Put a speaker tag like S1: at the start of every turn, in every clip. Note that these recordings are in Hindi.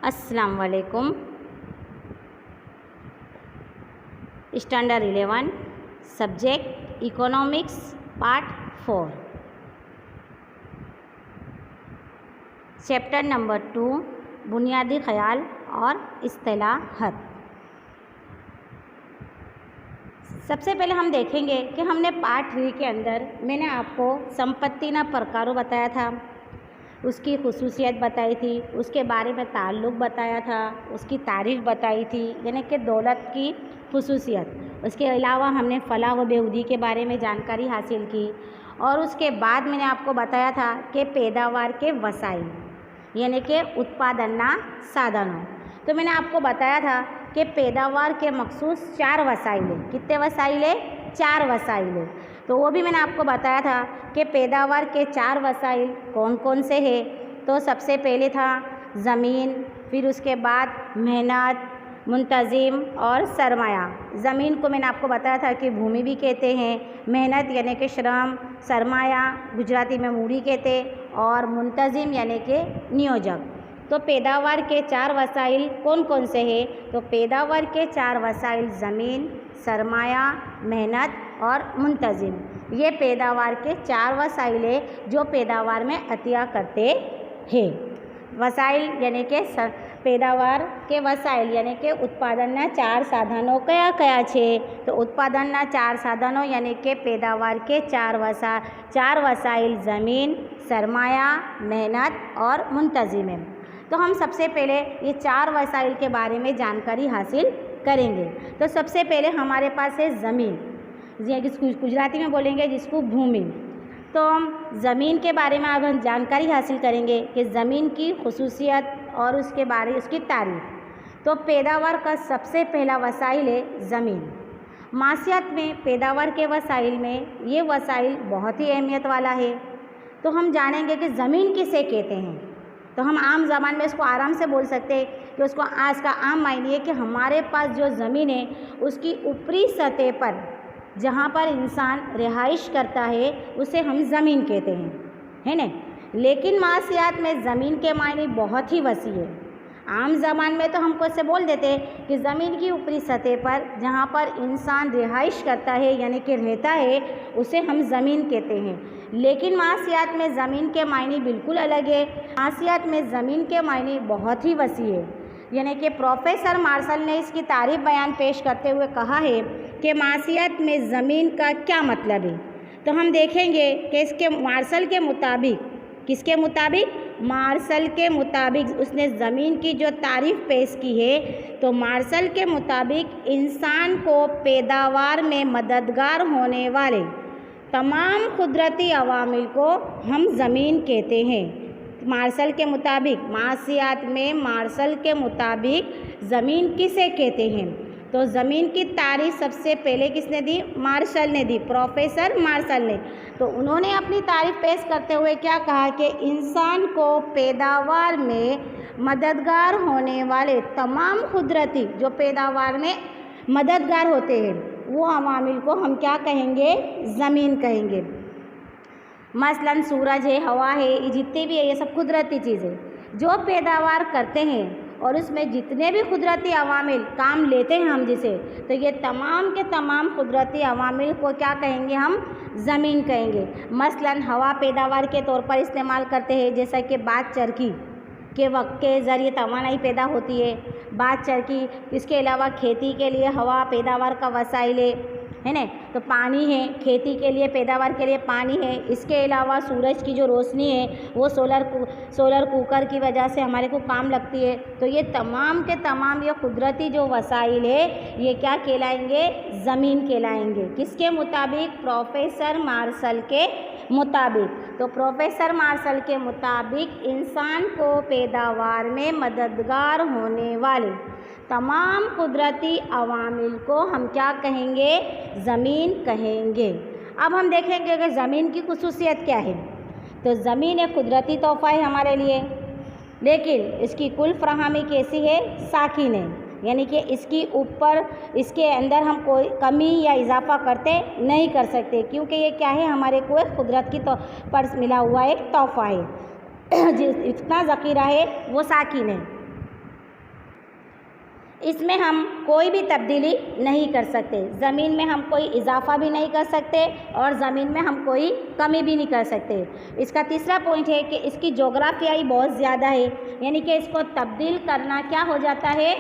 S1: अस्सलाम वालेकुम। Standard 11 subject economics part 4 chapter number 2 बुनियादी ख्याल और इस्तिलाहात। सबसे पहले हम देखेंगे कि हमने पार्ट 3 के अंदर मैंने आपको संपत्ति ना प्रकारों बताया था, उसकी खुसूसियत बताई थी, उसके बारे में ताल्लुक़ बताया था, उसकी तारीफ़ बताई थी, यानी कि दौलत की खुसूसियत। उसके अलावा हमने फलाह व बेहूदी के बारे में जानकारी हासिल की और उसके बाद मैंने आपको बताया था कि पैदावार के वसाइल यानी कि उत्पादन साधनों। तो मैंने आपको बताया था कि पैदावार के मखसूस 4 वसाइल है। कितने वसाइल है? 4 वसाइल है। तो वो भी मैंने आपको बताया था कि पैदावार के 4 वसाइल कौन कौन से हैं। तो सबसे पहले था ज़मीन, फिर उसके बाद मेहनत, मुंतज़िम और सरमाया। ज़मीन को मैंने आपको बताया था कि भूमि भी कहते हैं, मेहनत यानी कि श्रम, सरमाया गुजराती में मूड़ी कहते और मुंतज़िम यानी कि नियोजक। तो पैदावार के 4 वसाइल कौन कौन से हैं? तो पैदावार के 4 वसाइल ज़मीन, सरमाया, मेहनत और मुंतज़िम। ये पैदावार के 4 वसाइल है जो पैदावार में अतिया करते हैं। वसाइल यानी कि पैदावार के वसाइल यानी कि उत्पादनना 4 साधनों कया कया छे? तो उत्पादनना 4 साधनों यानी कि पैदावार के 4 वसाइल ज़मीन, सरमाया, मेहनत और मुंतज़िम है। तो हम सबसे पहले ये 4 वसाइल के बारे में जानकारी हासिल करेंगे। तो सबसे पहले हमारे पास है ज़मीन, जिसको गुजराती में बोलेंगे जिसको भूमि। तो हम ज़मीन के बारे में अब हम जानकारी हासिल करेंगे कि ज़मीन की खुसूसियत और उसकी तारीफ़। तो पैदावार का सबसे पहला वसाइल है ज़मीन। मासियात में पैदावार के वसाइल में ये वसाइल बहुत ही अहमियत वाला है। तो हम जानेंगे कि ज़मीन किसे कहते हैं। तो हम आम ज़बान में इसको आराम से बोल सकते हैं कि इसका आम मायने है कि हमारे पास जो ज़मीन है उसकी ऊपरी सतह पर जहाँ पर इंसान रिहाइश करता है उसे हम ज़मीन कहते हैं, है ना। लेकिन मासियात में ज़मीन के मायने बहुत ही वसी है। आम ज़बान में तो हमको ऐसे बोल देते हैं कि ज़मीन की ऊपरी सतह पर जहाँ पर इंसान रिहाइश करता है यानी कि रहता है उसे हम ज़मीन कहते हैं। लेकिन मासियात में ज़मीन के मायने बिल्कुल अलग है। मासियात में ज़मीन के मायने बहुत ही वसी है। यानी कि प्रोफेसर मार्शल ने इसकी तारीफ़ बयान पेश करते हुए कहा है कि मासियात में ज़मीन का क्या मतलब है। तो हम देखेंगे कि इसके मार्शल के मुताबिक, किसके मुताबिक? मार्शल के मुताबिक उसने ज़मीन की जो तारीफ़ पेश की है तो मार्शल के मुताबिक इंसान को पैदावार में मददगार होने वाले तमाम कुदरती अवामिल को हम ज़मीन कहते हैं। मार्शल के मुताबिक, मासियात में मार्शल के मुताबिक ज़मीन किसे कहते हैं? तो ज़मीन की तारीफ़ सबसे पहले किसने दी? मार्शल ने दी, प्रोफेसर मार्शल ने। तो उन्होंने अपनी तारीफ़ पेश करते हुए क्या कहा कि इंसान को पैदावार में मददगार होने वाले तमाम कुदरती जो पैदावार में मददगार होते हैं वो अवामिल को हम क्या कहेंगे? ज़मीन कहेंगे। मसलन सूरज है, हवा है, ये जितने भी है ये सब कुदरती चीज़ें जो पैदावार करते हैं और उसमें जितने भी कुदरती अवामिल काम लेते हैं हम जिसे, तो ये तमाम के तमाम कुदरती अवामिल को क्या कहेंगे? हम ज़मीन कहेंगे। मसलन हवा पैदावार के तौर पर इस्तेमाल करते हैं, जैसा कि बाग चरखी के वक्त के ज़रिए तवानाई पैदा होती है। बाग चरखी, इसके अलावा खेती के लिए हवा पैदावार का वसाइल है ना। तो पानी है, खेती के लिए पैदावार के लिए पानी है। इसके अलावा सूरज की जो रोशनी है वो सोलर कुकर की वजह से हमारे को काम लगती है। तो ये तमाम के तमाम ये कुदरती जो वसाइल है ये क्या कहलाएंगे? ज़मीन कहलाएंगे। किसके मुताबिक? प्रोफेसर मार्शल के मुताबिक। तो प्रोफेसर मार्शल के मुताबिक इंसान को पैदावार में मददगार होने वाले तमाम कुदरती अवामिल को हम क्या कहेंगे? ज़मीन कहेंगे। अब हम देखेंगे कि ज़मीन की खुसूसियत क्या है। तो ज़मीन एक कुदरती तोहफ़ा है हमारे लिए, लेकिन इसकी कुल फराहमी कैसी है? साकिन है, यानी कि इसके अंदर हम कोई कमी या इजाफा करते नहीं कर सकते, क्योंकि ये क्या है? हमारे को एक कुदरत की पर मिला हुआ एक तोहफ़ा है। जितना ज़ख़ीरा है वो साकिन है। इसमें हम कोई भी तब्दीली नहीं कर सकते। ज़मीन में हम कोई इजाफा भी नहीं कर सकते और ज़मीन में हम कोई कमी भी नहीं कर सकते। इसका तीसरा पॉइंट है कि इसकी जोग्राफियाई बहुत ज़्यादा है, यानी कि इसको तब्दील करना क्या हो जाता है,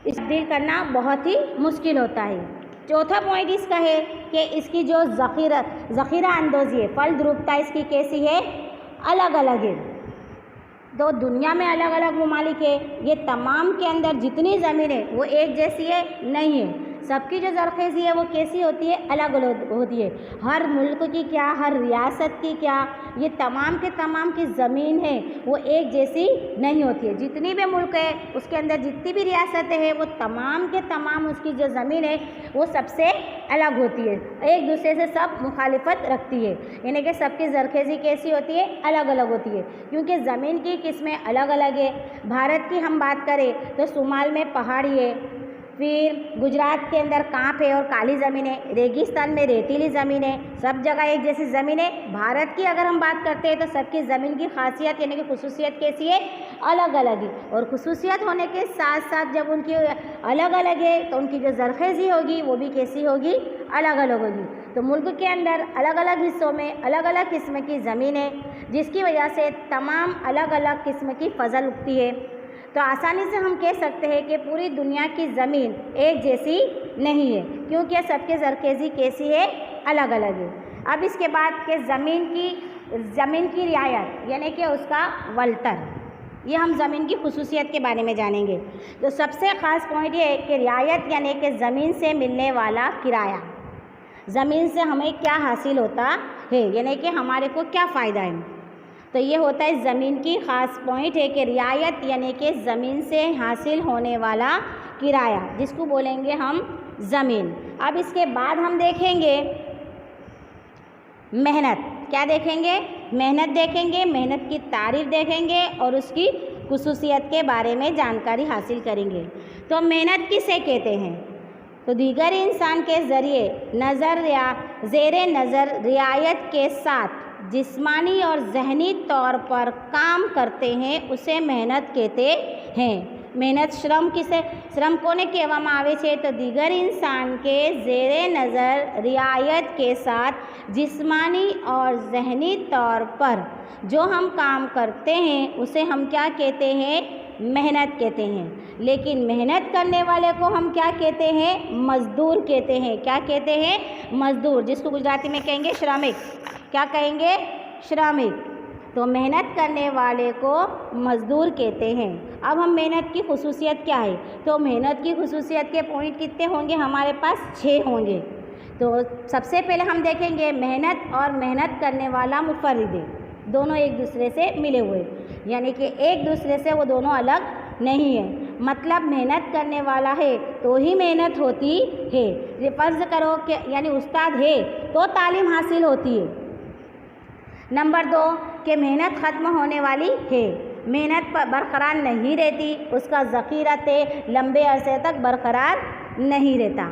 S1: तब्दील करना बहुत ही मुश्किल होता है। चौथा पॉइंट इसका है कि इसकी जो ज़ख़ीरा अंदोज़ी है, फल द्रुपता इसकी कैसी है, अलग अलग है। तो दुनिया में अलग अलग ममालिक है, ये तमाम के अंदर जितनी ज़मीन है वो एक जैसी है नहीं है। सबकी जो ज़रख़ेज़ी है वो कैसी होती है, अलग अलग होती है। हर मुल्क की क्या, हर रियासत की क्या, ये तमाम के तमाम की ज़मीन है वो एक जैसी नहीं होती है। जितनी भी मुल्क है उसके अंदर जितनी भी रियासतें हैं वो तमाम के तमाम उसकी जो ज़मीन है वो सबसे अलग होती है, एक दूसरे से सब मुखालिफत रखती है, यानी कि सबकी ज़रख़ेज़ी कैसी होती है, अलग अलग होती है, क्योंकि ज़मीन की किस्में अलग अलग है। भारत की हम बात करें तो शुमाल में पहाड़ी है, फिर गुजरात के अंदर कांप है और काली ज़मीन है, रेगिस्तान में रेतीली ज़मीन है, सब जगह एक जैसी ज़मीन है। भारत की अगर हम बात करते हैं तो सबकी ज़मीन की खासियत यानी कि खुसूसियत कैसी है, अलग अलग है। और खुसूसियत होने के साथ साथ जब उनकी अलग अलग है तो उनकी जो ज़रख़ेज़ी होगी वो भी कैसी होगी, अलग अलग होगी। तो मुल्क के अंदर अलग अलग हिस्सों में अलग अलग किस्म की ज़मीन है, जिसकी वजह से तमाम अलग अलग किस्म की फसल उगती है। तो आसानी से हम कह सकते हैं कि पूरी दुनिया की ज़मीन एक जैसी नहीं है, क्योंकि सबके ज़रख़ेज़ी कैसी है, अलग अलग है। अब इसके बाद के ज़मीन की रियायत यानी कि उसका वल्टर, ये हम ज़मीन की खुसूसियत के बारे में जानेंगे। तो सबसे ख़ास पॉइंट ये है कि रियायत यानी कि ज़मीन से मिलने वाला किराया, ज़मीन से हमें क्या हासिल होता है, यानी कि हमारे को क्या फ़ायदा है। तो ये होता है ज़मीन की ख़ास पॉइंट है कि रियायत यानी कि ज़मीन से हासिल होने वाला किराया, जिसको बोलेंगे हम ज़मीन। अब इसके बाद हम देखेंगे मेहनत, क्या देखेंगे, मेहनत देखेंगे, मेहनत की तारीफ़ देखेंगे और उसकी खुसूसियत के बारे में जानकारी हासिल करेंगे। तो मेहनत किसे कहते हैं, तो दीगर इंसान के ज़रिए नज़र या ज़ेरे नज़र रियायत के साथ जिस्मानी और ज़हनी तौर पर काम करते हैं उसे मेहनत कहते हैं। मेहनत श्रम किसे, श्रम कोने कहेवामां आवे छे, तो दीगर इंसान के ज़ेरे नज़र रियायत के साथ जिस्मानी और ज़हनी तौर पर जो हम काम करते हैं उसे हम क्या कहते हैं, मेहनत कहते हैं। लेकिन मेहनत करने वाले को हम क्या कहते हैं, मज़दूर कहते हैं। क्या कहते हैं, मज़दूर, जिसको गुजराती में कहेंगे श्रमिक। क्या कहेंगे, श्रमिक। तो मेहनत करने वाले को मज़दूर कहते हैं। अब हम मेहनत की खुसूसियत क्या है, तो मेहनत की खुसूसियत के पॉइंट कितने होंगे, हमारे पास 6 होंगे। तो सबसे पहले हम देखेंगे मेहनत और मेहनत करने वाला मुफर्रिद, दोनों एक दूसरे से मिले हुए, यानी कि एक दूसरे से वो दोनों अलग नहीं है। मतलब मेहनत करने वाला है तो ही मेहनत होती है। ये फ़र्ज़ करो कि यानी उस्ताद है तो तालीम हासिल होती है। नंबर 2 कि मेहनत ख़त्म होने वाली है, मेहनत बरकरार नहीं रहती, उसका ज़ख़ीरत लंबे अरसे तक बरकरार नहीं रहता।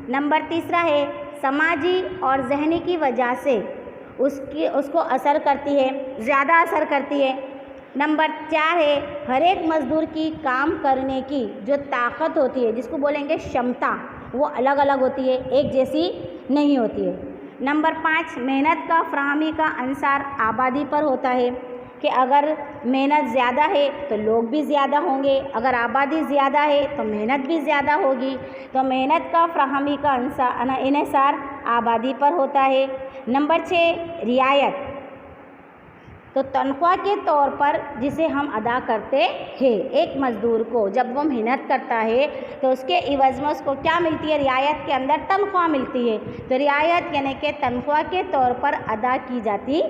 S1: नंबर 3 है समाजी और ज़हनी की वजह से उसको असर करती है, ज़्यादा असर करती है। नंबर 4 है हर एक मज़दूर की काम करने की जो ताकत होती है, जिसको बोलेंगे क्षमता, वो अलग अलग होती है, एक जैसी नहीं होती है। नंबर 5 मेहनत का फराहमी का अंसार आबादी पर होता है कि अगर मेहनत ज़्यादा है तो लोग भी ज़्यादा होंगे, अगर आबादी ज़्यादा है तो मेहनत भी ज़्यादा होगी। तो मेहनत का फराहमी का इंसार आबादी पर होता है। नंबर 6 रियायत, तो तनख्वाह के तौर पर जिसे हम अदा करते हैं एक मज़दूर को, जब वो मेहनत करता है तो उसके इवज़ में उसको क्या मिलती है, रियायत के अंदर तनख्वाह मिलती है। तो रियायत यानी कि तनख्वाह के तौर पर अदा की जाती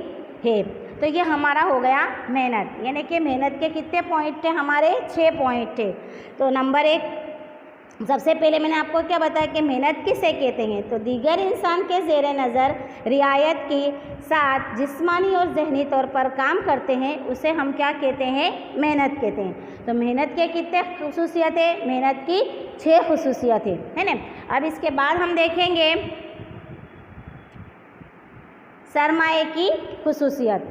S1: है। तो ये हमारा हो गया मेहनत, यानी कि मेहनत के कितने पॉइंट थे, हमारे 6 पॉइंट थे। तो नंबर 1 सबसे पहले मैंने आपको क्या बताया कि मेहनत किसे कहते हैं, तो दीगर इंसान के ज़ेरे नज़र रियायत के साथ जिस्मानी और ज़हनी तौर पर काम करते हैं उसे हम क्या कहते हैं, मेहनत कहते हैं। तो मेहनत के कितने खुसूसियत है, मेहनत की 6 खुसूसियत है ना। अब इसके बाद हम देखेंगे सरमाए की खुसूसियत।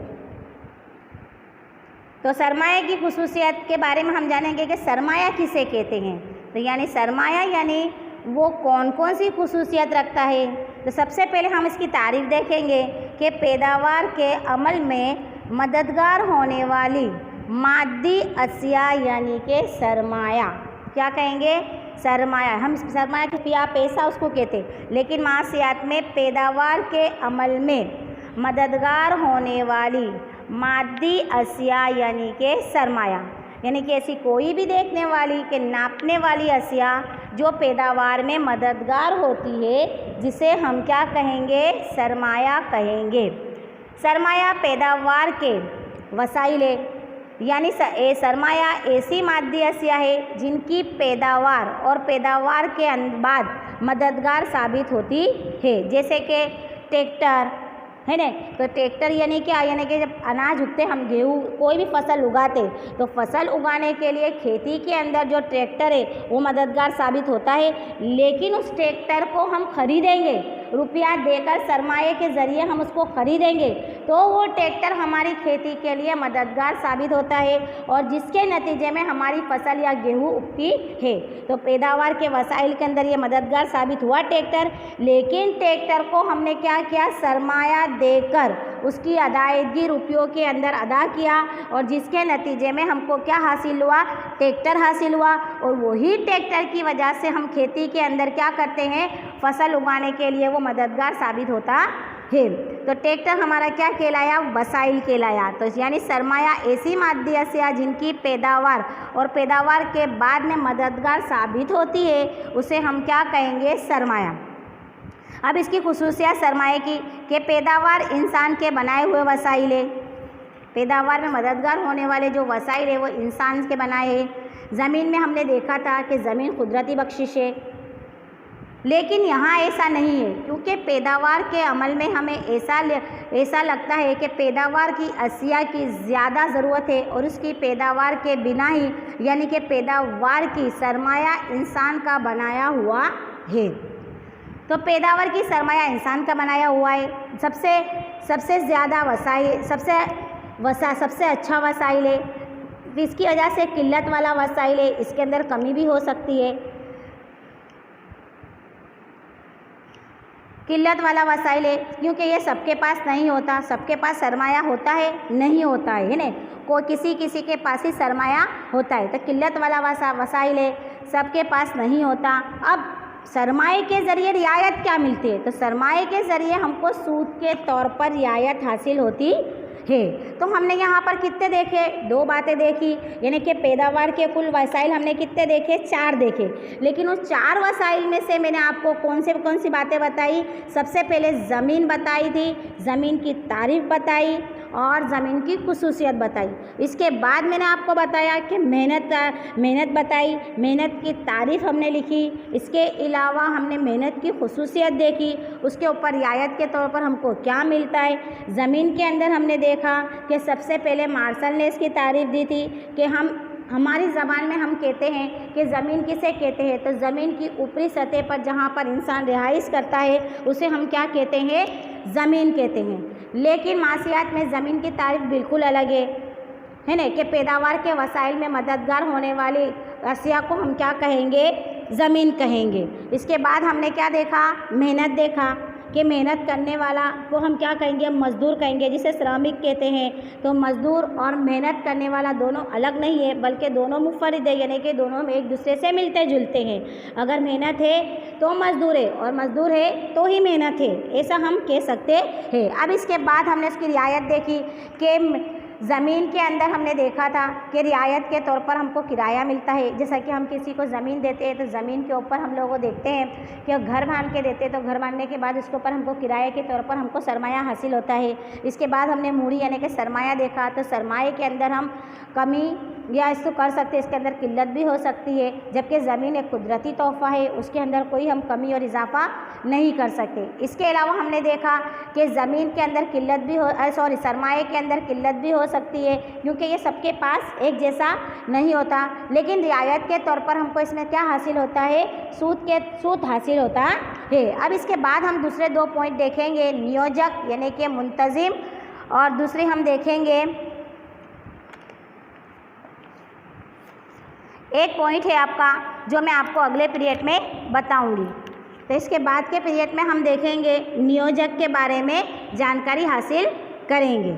S1: तो सरमाए की खुसूसियत के बारे में हम जानेंगे कि सरमाया किसे कहते हैं। तो यानी सरमाया यानी वो कौन कौन सी खुसूसियत रखता है। तो सबसे पहले हम इसकी तारीफ देखेंगे कि पैदावार के अमल में मददगार होने वाली मादी अशिया यानी कि सरमाया, क्या कहेंगे, सरमाया। हम सरमाया के या पैसा उसको कहते हैं, लेकिन मासियात में पैदावार के अमल में मददगार होने वाली मादी अशिया यानी कि सरमाया, यानी कि ऐसी कोई भी देखने वाली कि नापने वाली अशिया जो पैदावार में मददगार होती है, जिसे हम क्या कहेंगे, सरमाया कहेंगे। सरमाया पैदावार के वसाइल है, यानी सरमाया ऐसी मादी अशिया है जिनकी पैदावार और पैदावार के बाद मददगार साबित होती है। जैसे कि ट्रैक्टर है ना, तो ट्रैक्टर यानी क्या, यानी कि जब अनाज उगते, हम गेहूँ कोई भी फसल उगाते, तो फसल उगाने के लिए खेती के अंदर जो ट्रैक्टर है वो मददगार साबित होता है। लेकिन उस ट्रैक्टर को हम खरीदेंगे, रुपया देकर सरमाए के ज़रिए हम उसको खरीदेंगे, तो वो ट्रैक्टर हमारी खेती के लिए मददगार साबित होता है और जिसके नतीजे में हमारी फसल या गेहूँ उगती है। तो पैदावार के वसाइल के अंदर ये मददगार साबित हुआ ट्रैक्टर, लेकिन ट्रैक्टर को हमने क्या किया, सरमाया देकर उसकी अदायगी रुपयों के अंदर अदा किया और जिसके नतीजे में हमको क्या हासिल हुआ, ट्रैक्टर हासिल हुआ। और वही ट्रैक्टर की वजह से हम खेती के अंदर क्या करते हैं, फसल उगाने के लिए वो मददगार साबित होता है। तो ट्रैक्टर हमारा क्या कहलाया, वसाइल कहलाया। तो यानी सरमाया ऐसी मादी अशिया जिनकी पैदावार और पैदावार के बाद में मददगार साबित होती है, उसे हम क्या कहेंगे, सरमाया। अब इसकी खुसूसियत सरमाए की कि पैदावार इंसान के बनाए हुए वसाइल है, पैदावार में मददगार होने वाले जो वसाइल है वो इंसान के बनाए हैं। ज़मीन में हमने देखा था कि ज़मीन कुदरती बख्शिश है, लेकिन यहाँ ऐसा नहीं है, क्योंकि पैदावार के अमल में हमें ऐसा लगता है कि पैदावार की अशिया की ज़्यादा ज़रूरत है और उसकी पैदावार के बिना ही, यानी कि पैदावार की सरमाया इंसान का बनाया हुआ है। तो पैदावार की सरमाया इंसान का बनाया हुआ है। सबसे ज़्यादा वसाइल, सबसे अच्छा वसाइल है। इसकी वजह से किल्लत वाला वसाइल है, इसके अंदर कमी भी हो सकती है। किल्लत वाला वसाइल है क्योंकि ये सबके पास नहीं होता, सबके पास सरमाया होता है, नहीं होता है ना, किसी के पास ही सरमाया होता है। तो किल्लत वाला वसाइल है, सबके पास नहीं होता। अब सरमाए के ज़रिए रियायत क्या मिलती है, तो सरमाए के ज़रिए हमको सूद के तौर पर रियायत हासिल होती है। तो हमने यहाँ पर कितने देखे, दो बातें देखी, यानी कि पैदावार के कुल वसाइल हमने कितने देखे, 4 देखे। लेकिन उस 4 वसाइल में से मैंने आपको कौन सी बातें बताई, सबसे पहले ज़मीन बताई थी, ज़मीन की तारीफ़ बताई और ज़मीन की खुसूसियत बताई। इसके बाद मैंने आपको बताया कि मेहनत बताई, मेहनत की तारीफ़ हमने लिखी। इसके अलावा हमने मेहनत की खुसूसियत देखी, उसके ऊपर रियायत के तौर पर हमको क्या मिलता है। ज़मीन के अंदर हमने देखा कि सबसे पहले मार्शल ने इसकी तारीफ़ दी थी कि हमारी ज़बान में हम कहते हैं कि ज़मीन किसे कहते हैं, तो ज़मीन की ऊपरी सतह पर जहाँ पर इंसान रिहाइश करता है उसे हम क्या कहते हैं, ज़मीन कहते हैं। लेकिन मासियात में ज़मीन की तारीफ़ बिल्कुल अलग है ना, कि पैदावार के वसाइल में मददगार होने वाली अशिया को हम क्या कहेंगे, ज़मीन कहेंगे। इसके बाद हमने क्या देखा, मेहनत देखा कि मेहनत करने वाला को हम क्या कहेंगे, मज़दूर कहेंगे, जिसे श्रमिक कहते हैं। तो मज़दूर और मेहनत करने वाला दोनों अलग नहीं है, बल्कि दोनों मुफर्रिद है, यानी कि दोनों में एक दूसरे से मिलते जुलते हैं। अगर मेहनत है तो मज़दूर है और मज़दूर है तो ही मेहनत है, ऐसा हम कह सकते हैं। अब इसके बाद हमने इसकी रियायत देखी कि ज़मीन के अंदर हमने देखा था कि रियायत के तौर पर हमको किराया मिलता है। जैसा कि हम किसी को ज़मीन देते हैं तो ज़मीन के ऊपर हम लोगों देखते हैं कि घर बांध के देते हैं, तो घर बांधने के बाद उसके ऊपर हमको किराए के तौर पर हमको सरमाया हासिल होता है। इसके बाद हमने मूड़ी यानी कि सरमाया देखा, तो सरमाए के अंदर हम कमी या इसको कर सकते हैं, इसके अंदर किल्लत भी हो सकती है, जबकि ज़मीन एक कुदरती तोहफ़ा है, उसके अंदर कोई हम कमी और इजाफा नहीं कर सकते। इसके अलावा हमने देखा कि ज़मीन के अंदर किल्लत भी सरमाए के अंदर किल्लत भी हो सकती है, क्योंकि ये सबके पास एक जैसा नहीं होता। लेकिन रियायत के तौर पर हमको इसमें क्या हासिल होता है, सूद हासिल होता है। अब इसके बाद हम दूसरे 2 पॉइंट देखेंगे, नियोजक यानी कि मुंतज़िम, और दूसरे हम देखेंगे एक पॉइंट है आपका जो मैं आपको अगले पीरियड में बताऊंगी। तो इसके बाद के पीरियड में हम देखेंगे नियोजक के बारे में जानकारी हासिल करेंगे।